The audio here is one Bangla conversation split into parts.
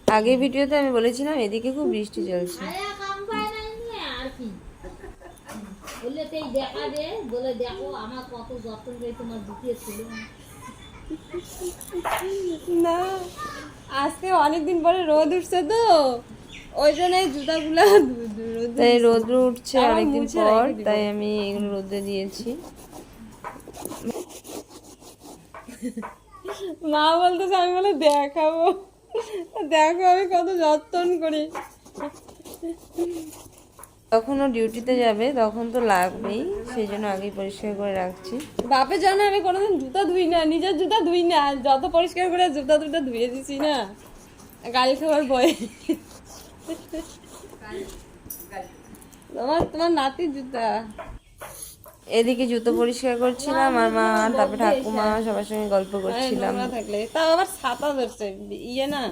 আগের ভিডিওতে আমি বলেছিলাম এদিকে খুব বৃষ্টি চলছে। না, আজকে অনেকদিন পরে রোদ উঠছে তো ওই জন্য জুতাগুলো তাই রোদ উঠছে অনেকদিন পর, তাই আমি এগুলো রোদে দিয়েছি। মা বলতেছে, আমি বলে দেখাবো, দেখো আমি কত যত্ন করি। তখন ও ডিউটিতে যাবে তখন তো লাগবেই, সেই জন্য আগেই পরিষ্কার করে রাখছি। বাপের জন্য আমি কোনোদিন জুতা ধুই না, নিজের জুতা ধুই না, যত পরিষ্কার করে জুতা ধুয়ে দিছি না গাড়ি খাবার বয়ে। তোমার নাতির জুতা। এদিকে জুতো পরিষ্কার করছিলাম আর মা তারপরে ঠাকুমা সবার সঙ্গে গল্প করছিলাম। থাকলে তাও আবার ছাতা ধরছে ইয়ে না।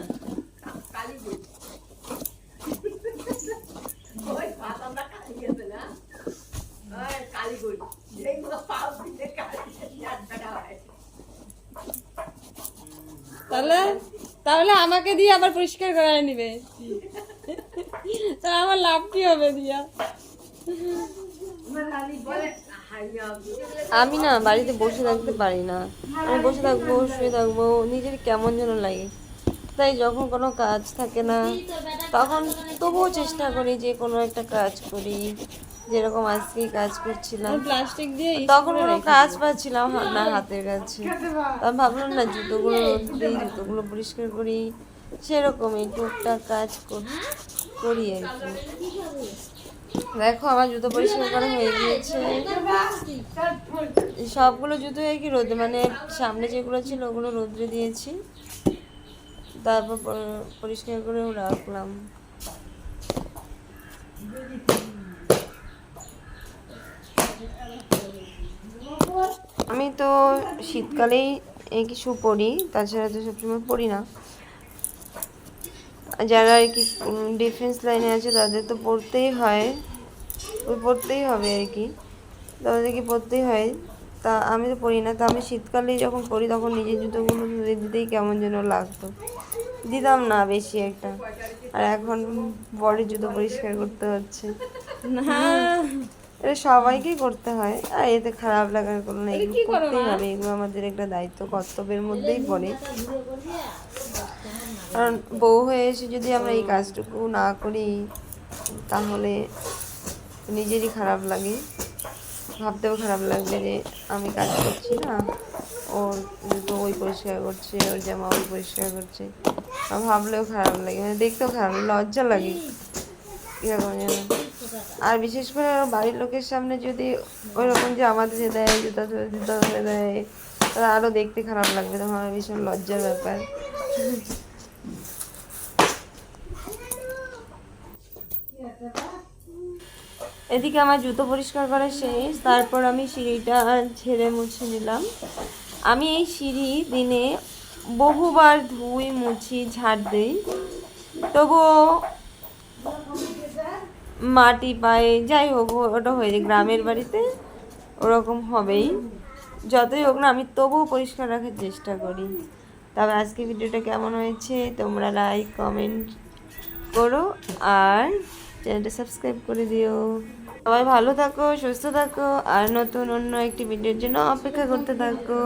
তাহলে তাহলে আমাকে দিয়ে আবার পরিষ্কার করায় নিবে, তাহলে আমার লাভ কি হবে দিয়া? আমি না বাড়িতে বসে থাকতে পারি না, আমি বসে থাকবো শুয়ে থাকবো নিজের কেমন যেন লাগে। তাই যখন কোনো কাজ থাকে না তখন তবুও চেষ্টা করি যে কোনো একটা কাজ করি, যেরকম আজকে কাজ করছিলাম প্লাস্টিক দিয়ে, তখন কোনো কাজ পাচ্ছিলাম না হাতের কাছে, তখন ভাবলাম না জুতোগুলো রোদ দিই, জুতোগুলো পরিষ্কার করি, সেরকমই টুকটাক কাজ করি আর কি। দেখো আমার জুতো পরিষ্কার করা হয়ে গিয়েছে, সবগুলো জুতো আর কি রোদে, মানে সামনে যেগুলো ছিল ওগুলো রোদ্রে দিয়েছি, তারপর পরিষ্কার করেও রাখলাম। আমি তো শীতকালেই কিছু পরি, তাছাড়া তো সবসময় পরি না। যারা আর কি ডিফেন্স লাইনে আছে তাদের তো পড়তেই হয়, পড়তেই হবে আর কি, তাদেরকে পড়তেই হয়। তা আমি তো পড়ি না, তা আমি শীতকালেই যখন পড়ি তখন নিজের জুতোগুলো ধুয়ে দিতেই কেমন যেন লাগতো, দিতাম না বেশি একটা। আর এখন বডির জুতো পরিষ্কার করতে হচ্ছে না, এটা সবাইকেই করতে হয়, আর এতে খারাপ লাগার কোনো নেই, এগুলো করতেই হবে, এগুলো আমাদের একটা দায়িত্ব কর্তব্যের মধ্যেই পড়ে। কারণ বউ হয়ে এসে যদি আমরা এই কাজটুকু না করি তাহলে নিজেরই খারাপ লাগে, ভাবতেও খারাপ লাগবে যে আমি কাজ করছি না, ওর জুতো ওই পরিষ্কার করছে, ওর জামা ওই পরিষ্কার করছে, ভাবলেও খারাপ লাগে, মানে দেখতেও খারাপ, লজ্জা লাগে কীরকম যেন। আর বিশেষ করে বাড়ির লোকের সামনে যদি ওইরকম জামা ধুয়ে দেয়, জুতা ধুয়ে দেয়, তাহলে আরও দেখতে খারাপ লাগবে, তখন আমার ভীষণ লজ্জার ব্যাপার। এদিকে আমার জুতো পরিষ্কার করা শেষ, তারপর আমি সিঁড়িটা ঝেড়ে মুছে নিলাম। আমি এই সিঁড়ি দিনে বহুবার ধুই, মুছি, ঝাড় দিই, তবুও মাটি পায়ে, যাই হোক ওটা হয়ে যায়, গ্রামের বাড়িতে ওরকম হবেই, যতই হোক না আমি তবুও পরিষ্কার রাখার চেষ্টা করি। তবে আজকে ভিডিওটা কেমন হয়েছে তোমরা লাইক কমেন্ট করো আর চ্যানেলটা সাবস্ক্রাইব করে দিও। সবাই ভালো থাকো, সুস্থ থাকো, আর নতুন অন্য একটি ভিডিওর জন্য অপেক্ষা করতে থাকো।